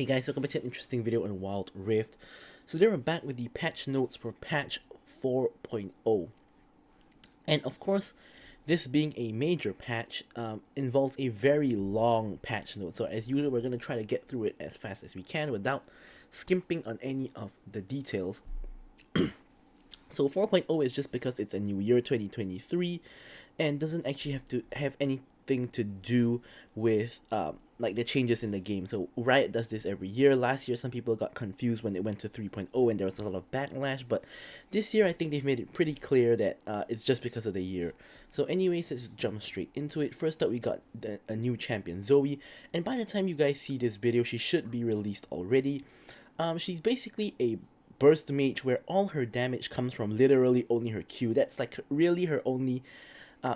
Hey guys, welcome back to an interesting video on Wild Rift. So today we're back with the patch notes for patch 4.0. And of course, this being a major patch involves a very long patch note. So as usual, we're going to try to get through it as fast as we can without skimping on any of the details. So 4.0 is just because it's a new year, 2023, and doesn't actually have to have anything to do with like the changes in the game. So Riot does this every year. Last year, some people got confused when it went to 3.0 and there was a lot of backlash, but this year I think they've made it pretty clear that it's just because of the year. So anyways, let's jump straight into it. First up, we got a new champion, Zoe, and by the time you guys see this video, she should be released already. She's basically a burst mage where all her damage comes from literally only her Q. That's like really her only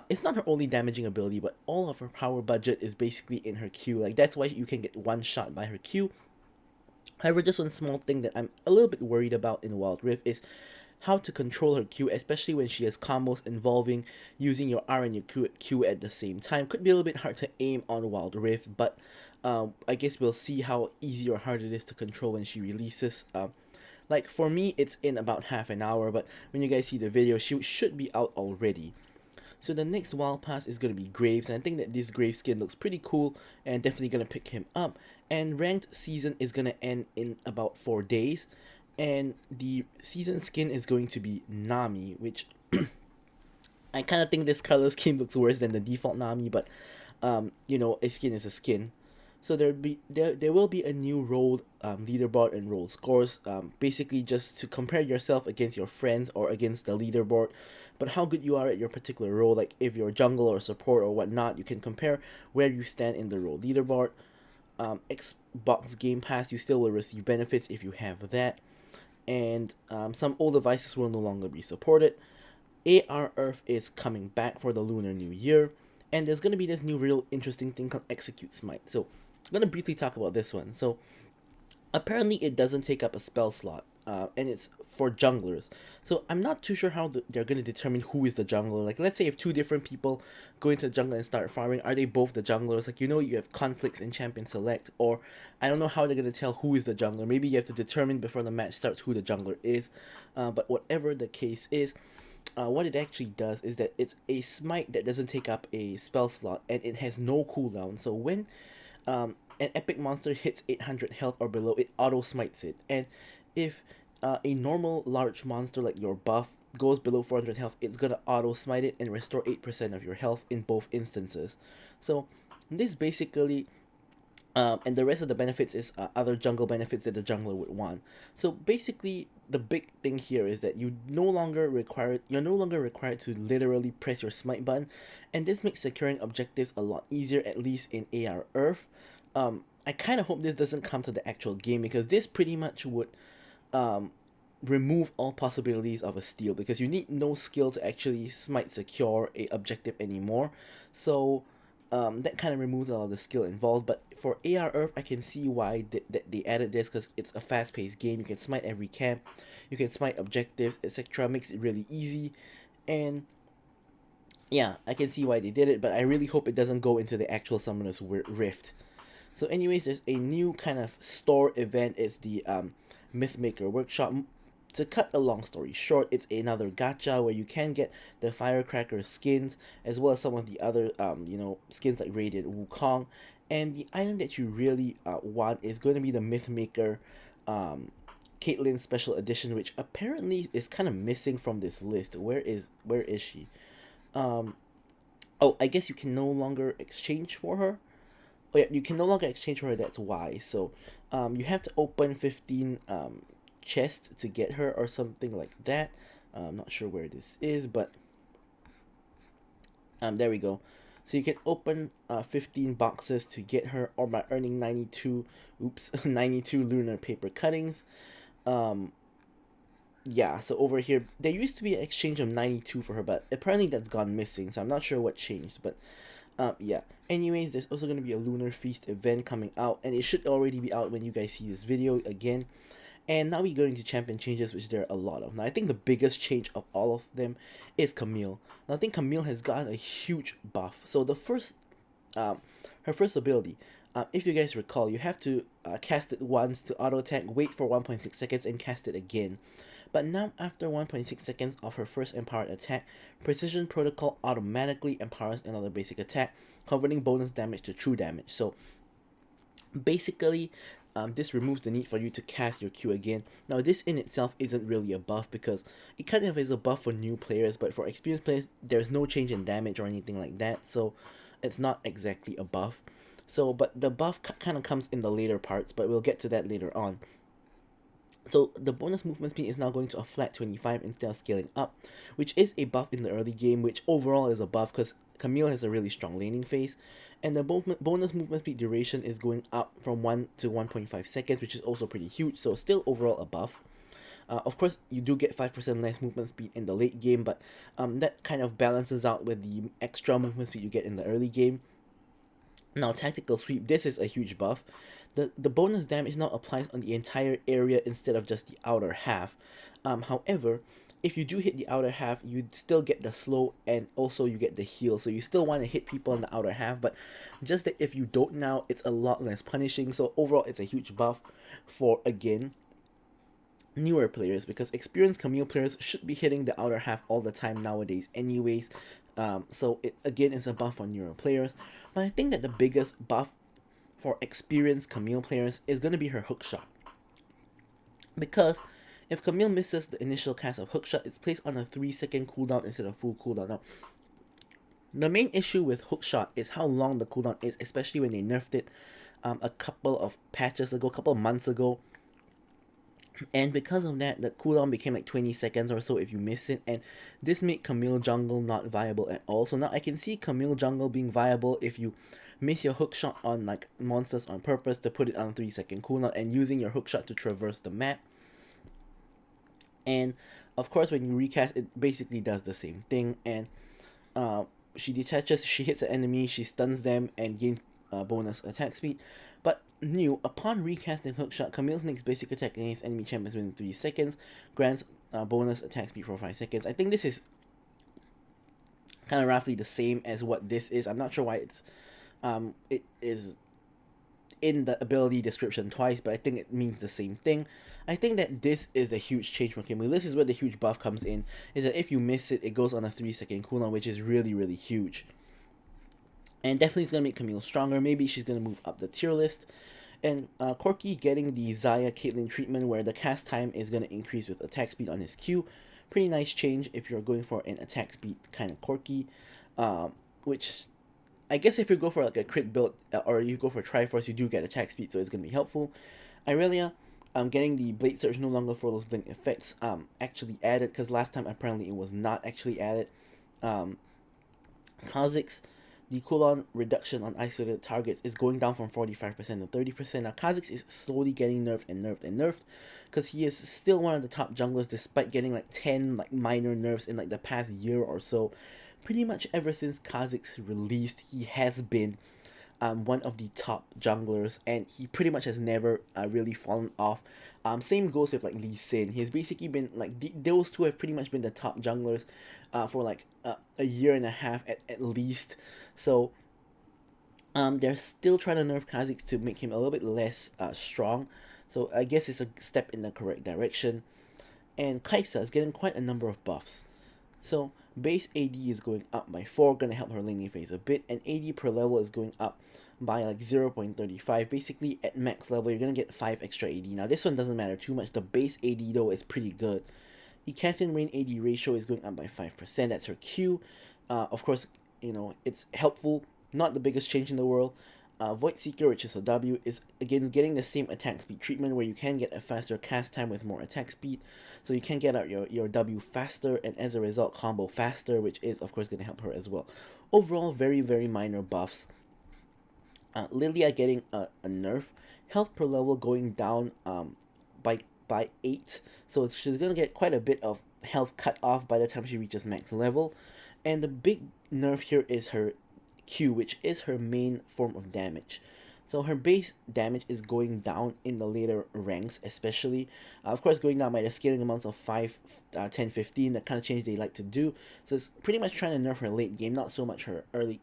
it's not her only damaging ability, but all of her power budget is basically in her Q. Like that's why you can get one shot by her Q. However, just one small thing that I'm a little bit worried about in Wild Rift is how to control her Q, especially when she has combos involving using your R and your Q at the same time. Could be a little bit hard to aim on Wild Rift, but I guess we'll see how easy or hard it is to control when she releases. Like for me, it's in about half an hour, but when you guys see the video, she should be out already. So the next wild pass is going to be Graves, and I think that this Graves skin looks pretty cool and definitely going to pick him up. And ranked season is going to end in about 4 days, and the season skin is going to be Nami, which I kind of think this color scheme looks worse than the default Nami, but you know, a skin is a skin. So there will be a new role leaderboard and role scores, basically just to compare yourself against your friends or against the leaderboard, but how good you are at your particular role. Like if you're jungle or support or whatnot, you can compare where you stand in the role leaderboard. Xbox Game Pass, you still will receive benefits if you have that, and some old devices will no longer be supported. AR Earth is coming back for the Lunar New Year, and there's going to be this new real interesting thing called Execute Smite. So I'm going to briefly talk about this one. So apparently it doesn't take up a spell slot, and it's for junglers. So I'm not too sure how they're going to determine who is the jungler. Like let's say if two different people go into the jungle and start farming, are they both the junglers? Like, you know, you have conflicts in champion select, or I don't know how they're going to tell who is the jungler. Maybe you have to determine before the match starts who the jungler is, but whatever the case is, what it actually does is that it's a smite that doesn't take up a spell slot, and it has no cooldown. So when an epic monster hits 800 health or below, it auto smites it. And if a normal large monster like your buff goes below 400 health, it's gonna auto smite it and restore 8% of your health in both instances. So this basically and the rest of the benefits is other jungle benefits that the jungler would want. So basically, the big thing here is that you're no longer required to literally press your smite button, and this makes securing objectives a lot easier, at least in AR Earth. I kind of hope this doesn't come to the actual game, because this pretty much would remove all possibilities of a steal, because you need no skill to actually smite secure a objective anymore. So that kind of removes all of the skill involved. But for AR Earth, I can see why they added this, because it's a fast-paced game. You can smite every camp, you can smite objectives, etc. Makes it really easy, and yeah, I can see why they did it. But I really hope it doesn't go into the actual Summoner's Rift. So anyways, there's a new kind of store event. It's the Mythmaker Workshop. To cut a long story short, it's another gacha where you can get the Firecracker skins, as well as some of the other you know, skins like Radiant Wukong. And the item that you really want is going to be the Mythmaker Caitlyn Special Edition, which apparently is kind of missing from this list. Where is she? Oh, I guess you can no longer exchange for her. Oh yeah, you can no longer exchange for her, that's why. So you have to open 15 chests to get her or something like that. I'm not sure where this is, but there we go. So you can open 15 boxes to get her, or by earning 92 92 lunar paper cuttings. Yeah, so over here there used to be an exchange of 92 for her, but apparently that's gone missing, so I'm not sure what changed. But yeah, anyways, there's also going to be a Lunar Feast event coming out, and it should already be out when you guys see this video again. And now we go into champion changes, which there are a lot of. Now I think the biggest change of all of them is Camille. Now I think Camille has gotten a huge buff. So the first her first ability, If you guys recall, you have to cast it once to auto attack, wait for 1.6 seconds, and cast it again. But now, after 1.6 seconds of her first empowered attack, Precision Protocol automatically empowers another basic attack, converting bonus damage to true damage. So basically, this removes the need for you to cast your Q again. Now, this in itself isn't really a buff because it kind of is a buff for new players, but for experienced players, there's no change in damage or anything like that, so it's not exactly a buff. So, but the buff kind of comes in the later parts, but we'll get to that later on. So the bonus movement speed is now going to a flat 25 instead of scaling up, which is a buff in the early game, which overall is a buff because Camille has a really strong laning phase, and the bonus movement speed duration is going up from 1 to 1.5 seconds, which is also pretty huge, so still overall a buff. Of course, you do get 5% less movement speed in the late game, but that kind of balances out with the extra movement speed you get in the early game. Now, Tactical Sweep, this is a huge buff. The bonus damage now applies on the entire area instead of just the outer half. However, if you do hit the outer half, you still get the slow and also you get the heal. So you still want to hit people in the outer half, but just that if you don't now, it's a lot less punishing. So overall, it's a huge buff for, again, newer players, because experienced Camille players should be hitting the outer half all the time nowadays anyways. So it again is a buff on newer players. But I think that the biggest buff for experienced Camille players is going to be her hookshot. Because if Camille misses the initial cast of hookshot, it's placed on a 3-second cooldown instead of full cooldown. Now, the main issue with hookshot is how long the cooldown is, especially when they nerfed it a couple of patches ago, a couple of months ago. And because of that, the cooldown became like 20 seconds or so if you miss it, and this made Camille jungle not viable at all. So now I can see Camille jungle being viable if you miss your hookshot on like monsters on purpose to put it on 3-second cooldown and using your hookshot to traverse the map. And of course, when you recast, it basically does the same thing. And she detaches, she hits an enemy, she stuns them, and gains bonus attack speed. But new, upon recasting hookshot, Camille's next basic attack against enemy champions within 3 seconds grants bonus attack speed for 5 seconds. I think this is kind of roughly the same as what this is. I'm not sure why it is in the ability description twice, but I think it means the same thing. I think that this is the huge change for Camille. This is where the huge buff comes in, is that if you miss it, it goes on a 3-second cooldown, which is really, really huge. And definitely it's going to make Camille stronger. Maybe she's going to move up the tier list. And Corki getting the Xayah Caitlyn treatment where the cast time is going to increase with attack speed on his Q. Pretty nice change if you're going for an attack speed kind of Corki. Which I guess if you go for like a crit build or you go for Triforce, you do get attack speed, so it's going to be helpful. Irelia, getting the Blade Surge no longer for those blink effects actually added, because last time apparently it was not actually added. Kha'Zix, the cooldown reduction on isolated targets is going down from 45% to 30%. Now, Kha'Zix is slowly getting nerfed and nerfed and nerfed, because he is still one of the top junglers despite getting like 10 like minor nerfs in like the past year or so. Pretty much ever since Kha'Zix released, he has been one of the top junglers, and he pretty much has never really fallen off. Same goes with like Lee Sin. He's basically been like those two have pretty much been the top junglers for like a year and a half at least. So they're still trying to nerf Kha'Zix to make him a little bit less strong. So I guess it's a step in the correct direction. And Kai'Sa is getting quite a number of buffs. So base AD is going up by 4, gonna help her laning phase a bit, and AD per level is going up by like 0.35. Basically at max level you're gonna get 5 extra AD. Now this one doesn't matter too much. The base AD though is pretty good. The Captain Rain AD ratio is going up by 5%. That's her Q. Of course, you know, it's helpful. Not the biggest change in the world. Void Seeker, which is a W, is again getting the same attack speed treatment where you can get a faster cast time with more attack speed. So you can get out your W faster, and as a result combo faster, which is of course going to help her as well. Overall, very, very minor buffs. Lilia getting a nerf. Health per level going down by 8. So she's going to get quite a bit of health cut off by the time she reaches max level. And the big nerf here is her Q, which is her main form of damage. So her base damage is going down in the later ranks, especially. Of course, going down by the scaling amounts of 5, 10, 15, the kind of change they like to do. So it's pretty much trying to nerf her late game, not so much her early.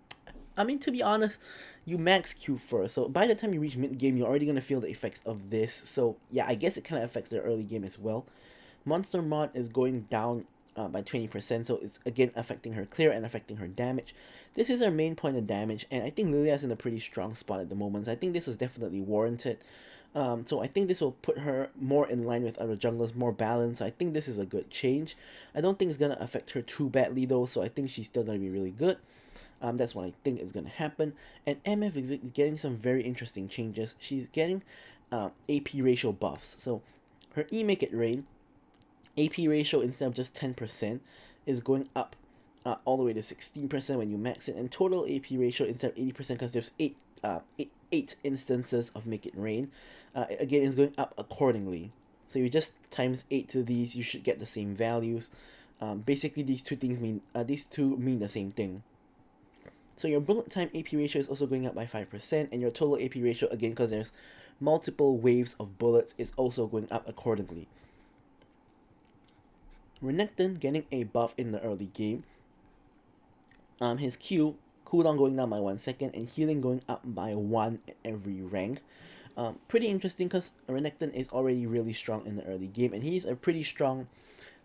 I mean, to be honest, you max Q first. So by the time you reach mid game, you're already gonna feel the effects of this. So yeah, I guess it kind of affects their early game as well. Monster mod is going down by 20%, so it's again affecting her clear and affecting her damage. This is her main point of damage, and I think Lilia's in a pretty strong spot at the moment. So I think this is definitely warranted. So I think this will put her more in line with other junglers, more balanced. So I think this is a good change. I don't think it's gonna affect her too badly though, so I think she's still gonna be really good. That's what I think is gonna happen. And MF is getting some very interesting changes. She's getting AP ratio buffs. So her E Make It Rain AP ratio, instead of just 10%, is going up all the way to 16% when you max it, and total AP ratio, instead of 80%, because there's eight instances of Make It Rain, again is going up accordingly. So you just times 8 to these, you should get the same values. Basically, these two mean the same thing. So your bullet time AP ratio is also going up by 5%, and your total AP ratio, again, because there's multiple waves of bullets, is also going up accordingly. Renekton getting a buff in the early game. His Q cooldown going down by 1 second, and healing going up by 1 at every rank. Pretty interesting, because Renekton is already really strong in the early game, and he's a pretty strong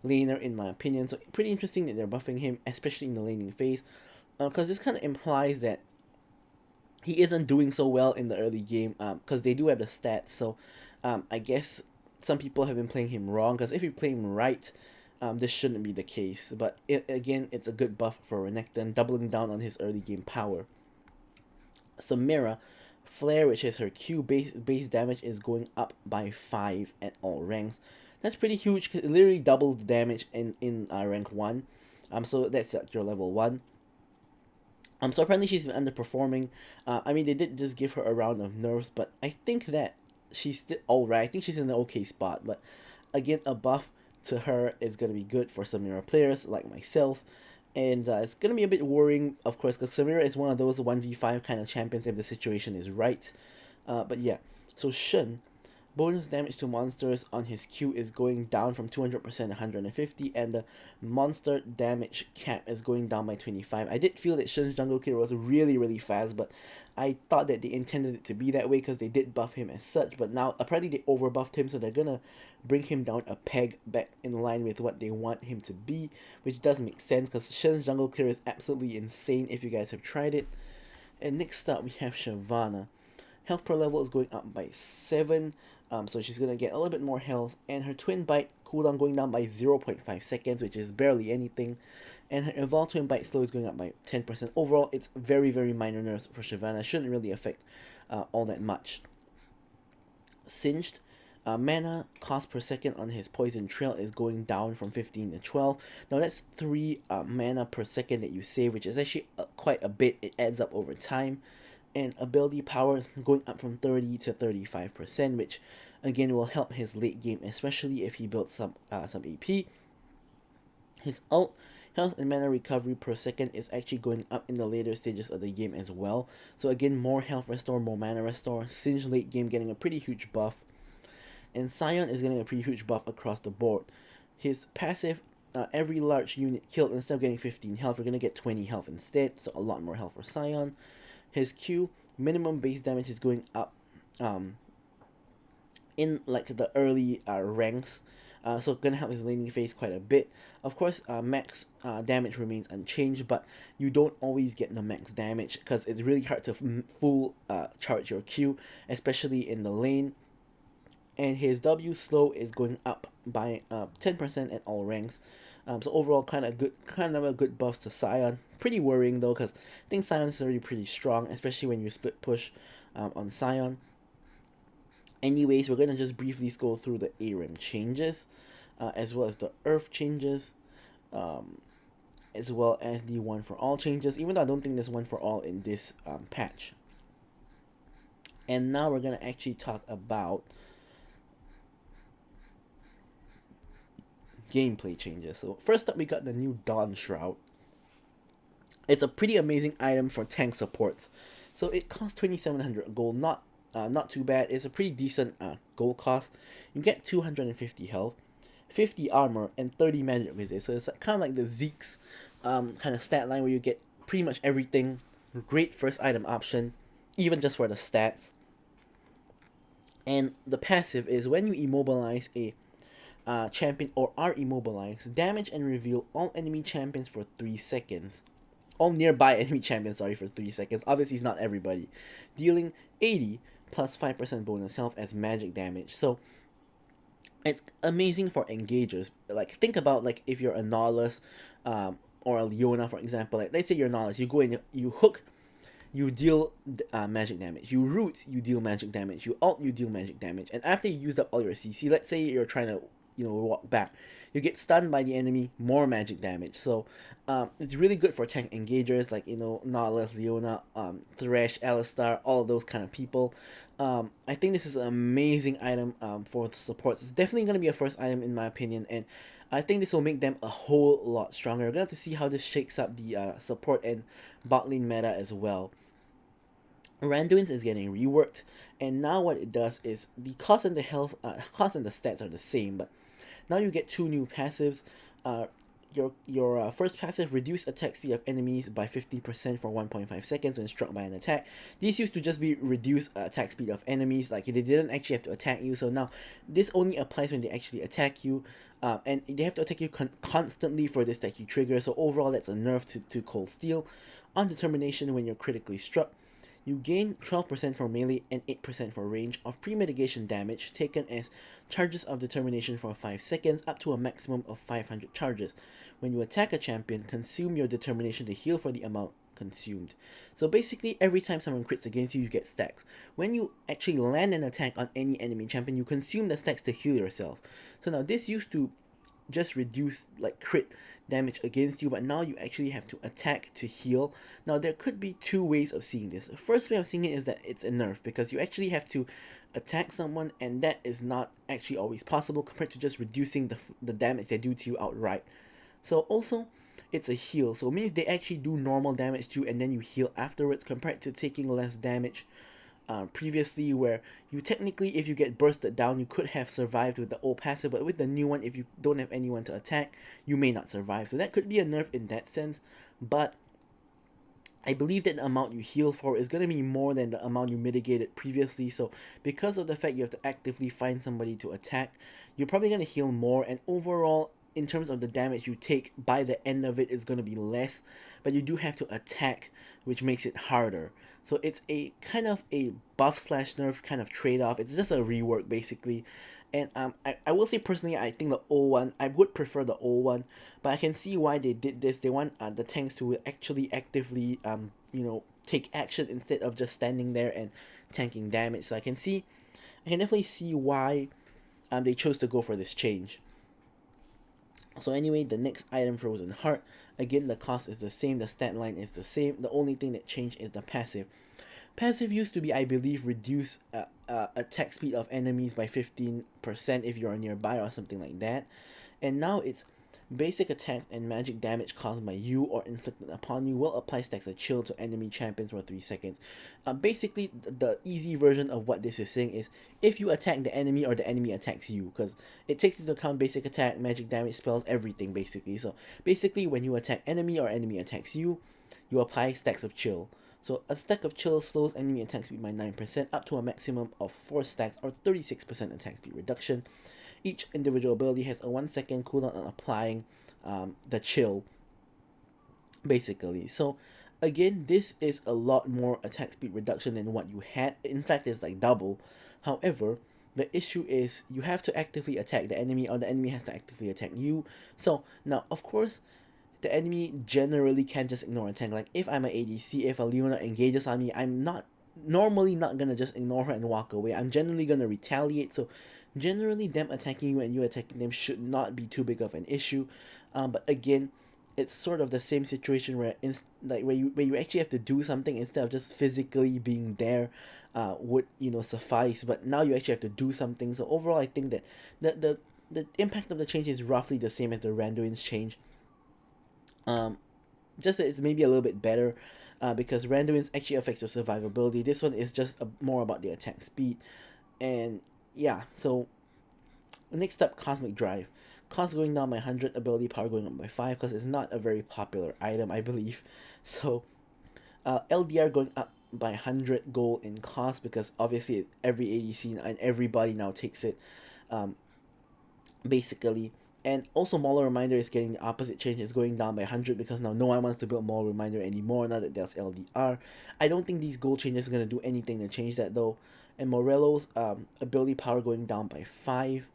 laner in my opinion. So pretty interesting that they're buffing him, especially in the laning phase, because this kind of implies that he isn't doing so well in the early game, because they do have the stats. So I guess some people have been playing him wrong, because if you play him right, this shouldn't be the case. But again, it's a good buff for Renekton, doubling down on his early game power. Samira, Flare, which is her Q base damage, is going up by 5 at all ranks. That's pretty huge, because it literally doubles the damage in rank 1. So that's like your level 1. So apparently she's been underperforming. I mean, they did just give her a round of nerfs, but I think that she's still alright. I think she's in an okay spot. But again, a buff to her is going to be good for Samira players like myself. And it's going to be a bit worrying, of course, because Samira is one of those 1v5 kind of champions if the situation is right. But yeah, so Shen, bonus damage to monsters on his Q is going down from 200% to 150, and the monster damage cap is going down by 25. I did feel that Shen's jungle clear was really fast, but I thought that they intended it to be that way because they did buff him as such, but now apparently they overbuffed him, so they're gonna bring him down a peg back in line with what they want him to be, which does make sense because Shen's jungle clear is absolutely insane if you guys have tried it. And next up we have Shyvana. Health per level is going up by 7, so she's gonna get a little bit more health, and her Twin Bite cooldown going down by 0.5 seconds, which is barely anything, and her Evolve Twin Bite slow is going up by 10%. Overall, it's very minor nerfs for Shyvana. Shouldn't really affect all that much. Singed, mana cost per second on his Poison Trail is going down from 15 to 12. Now that's 3 mana per second that you save, which is actually quite a bit. It adds up over time. And ability power going up from 30 to 35%, which again will help his late game, especially if he builds some AP. His ult health and mana recovery per second is actually going up in the later stages of the game as well. So again, more health restore, more mana restore. Singe late game getting a pretty huge buff, and Sion is getting a pretty huge buff across the board. His passive, every large unit killed, instead of getting 15 health, we're gonna get 20 health instead, so a lot more health for Sion. His Q minimum base damage is going up in like the early ranks, so gonna help his laning phase quite a bit. Of course, max damage remains unchanged, but you don't always get the max damage because it's really hard to full charge your Q, especially in the lane. And his W slow is going up by 10% at all ranks. So overall, kind of a good buffs to Sion. Pretty worrying though, because I think Sion is already pretty strong, especially when you split push on Sion. Anyways, we're gonna just briefly go through the ARAM changes, as well as the Earth changes, as well as the one for all changes. Even though I don't think there's one for all in this patch. And now we're gonna actually talk about gameplay changes. So first up, we got the new Dawnshroud. It's a pretty amazing item for tank supports. So it costs 2,700 gold, not too bad. It's a pretty decent gold cost. You get 250 health, 50 armor, and 30 magic resist. So it's kind of like the Zeke's kind of stat line where you get pretty much everything. Great first item option. even just for the stats. And the passive is when you immobilize a champion or are immobilized, damage and reveal all enemy champions for 3 seconds. All nearby enemy champions, sorry, for 3 seconds. Obviously, it's not everybody. Dealing 80 plus 5% bonus health as magic damage. So, it's amazing for engagers. Like, think about, like, if you're a Nautilus or a Leona, for example. Like, let's say you're a Nautilus. You go in, you hook, you deal magic damage. You root, you deal magic damage. You ult, you deal magic damage. And after you used up all your CC, let's say you're trying to, walk back, you get stunned by the enemy, more magic damage. So it's really good for tank engagers like, Nautilus, Leona, Thresh, Alistar, all of those kind of people. I think this is an amazing item for the supports. It's definitely going to be a first item in my opinion, and I think this will make them a whole lot stronger. We're going to have to see how this shakes up the support and bot lane meta as well. Randuin's is getting reworked, and now what it does is the cost and the health, cost and the stats are the same, but now you get 2 new passives. Your first passive, reduce attack speed of enemies by 15% for 1.5 seconds when struck by an attack. These used to just be reduce attack speed of enemies, like they didn't actually have to attack you. So now this only applies when they actually attack you, and they have to attack you constantly for this to actually trigger. So overall, that's a nerf to Cold Steel. On determination, when you're critically struck, you gain 12% for melee and 8% for range of pre-mitigation damage taken as charges of determination for 5 seconds up to a maximum of 500 charges. When you attack a champion, consume your determination to heal for the amount consumed. So basically, every time someone crits against you, you get stacks. When you actually land an attack on any enemy champion, you consume the stacks to heal yourself. So now this used to just reduce like crit damage against you, but now you actually have to attack to heal. Now there could be 2 ways of seeing this. The first way of seeing it is that it's a nerf, because you actually have to attack someone, and that is not actually always possible compared to just reducing the damage they do to you outright. So also, it's a heal, so it means they actually do normal damage to you and then you heal afterwards, compared to taking less damage previously, where you technically, if you get bursted down, you could have survived with the old passive, but with the new one, if you don't have anyone to attack, you may not survive. So that could be a nerf in that sense, but I believe that the amount you heal for is going to be more than the amount you mitigated previously. So because of the fact you have to actively find somebody to attack, you're probably going to heal more, and overall, in terms of the damage you take by the end of it, is going to be less, but you do have to attack, which makes it harder. So it's a kind of a buff slash nerf kind of trade-off. It's just a rework basically. And I will say personally, I think the old one, I would prefer the old one, but I can see why they did this. They want the tanks to actually actively take action instead of just standing there and tanking damage. So I can definitely see why they chose to go for this change. So anyway, the next item, Frozen Heart. Again, the cost is the same, the stat line is the same. The only thing that changed is the passive. Passive used to be, I believe, reduce attack speed of enemies by 15% if you're nearby or something like that. And now it's basic attacks and magic damage caused by you or inflicted upon you will apply stacks of chill to enemy champions for 3 seconds. Basically, the easy version of what this is saying is if you attack the enemy or the enemy attacks you, because it takes into account basic attack, magic damage, spells, everything basically. So basically, when you attack enemy or enemy attacks you, you apply stacks of chill. So a stack of chill slows enemy attack speed by 9% up to a maximum of 4 stacks or 36% attack speed reduction. Each individual ability has a 1 second cooldown on applying the chill, basically. So again, this is a lot more attack speed reduction than what you had. In fact, it's like double. However, the issue is you have to actively attack the enemy, or the enemy has to actively attack you. So now, of course, the enemy generally can't just ignore a tank. Like if I'm an ADC, if a Leona engages on me, I'm normally not gonna just ignore her and walk away. I'm generally gonna retaliate. So generally, them attacking you and you attacking them should not be too big of an issue. But again, it's sort of the same situation where where you actually have to do something instead of just physically being there would suffice. But now you actually have to do something. So overall, I think that the impact of the change is roughly the same as the Randuin's change. Just that it's maybe a little bit better, because Randuin's actually affects your survivability. This one is just more about the attack speed. And yeah, so next up, Cosmic Drive. Cost going down by 100, ability power going up by 5, because it's not a very popular item, I believe. So LDR going up by 100 gold in cost, because obviously every ADC and everybody now takes it, basically. And also Mauler Reminder is getting the opposite change. It's going down by 100 because now no one wants to build Mauler Reminder anymore now that there's LDR. I don't think these gold changes are going to do anything to change that though. And Morello's ability power going down by 5.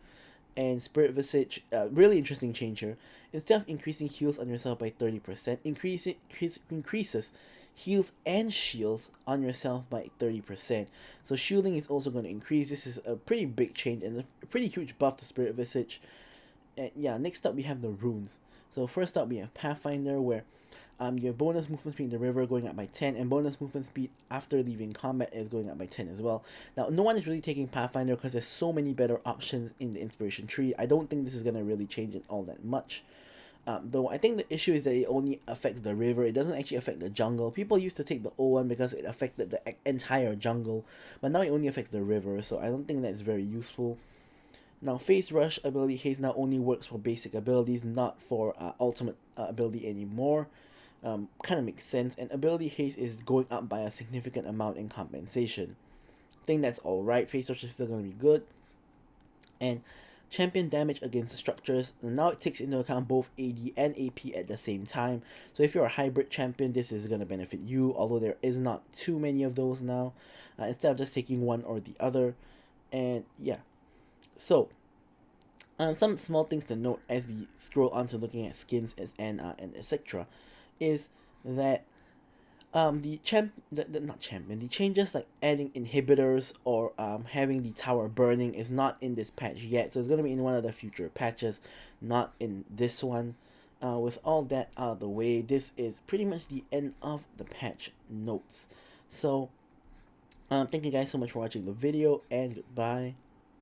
And Spirit Visage, really interesting change here. Instead of increasing heals on yourself by 30%, increases heals and shields on yourself by 30%. So shielding is also going to increase. This is a pretty big change and a pretty huge buff to Spirit Visage. And yeah, next up we have the runes. So first up we have Pathfinder, where you have bonus movement speed in the river going up by 10, and bonus movement speed after leaving combat is going up by 10 as well. Now, no one is really taking Pathfinder because there's so many better options in the inspiration tree. I don't think this is going to really change it all that much. Though I think the issue is that it only affects the river. It doesn't actually affect the jungle. People used to take the old one because it affected the entire jungle, but now it only affects the river, so I don't think that's very useful. Now, Phase Rush ability haste now only works for basic abilities, not for ultimate ability anymore. Kind of makes sense, and ability haste is going up by a significant amount in compensation. I think that's alright. Phase Rush is still going to be good. And champion damage against structures, now it takes into account both AD and AP at the same time. So if you're a hybrid champion, this is going to benefit you, although there is not too many of those now, instead of just taking one or the other. And yeah, so some small things to note as we scroll on to looking at skins and etc. is that the changes like adding inhibitors or having the tower burning is not in this patch yet, so it's going to be in one of the future patches, not in this one. With all that out of the way, this is pretty much the end of the patch notes. So thank you guys so much for watching the video, and goodbye.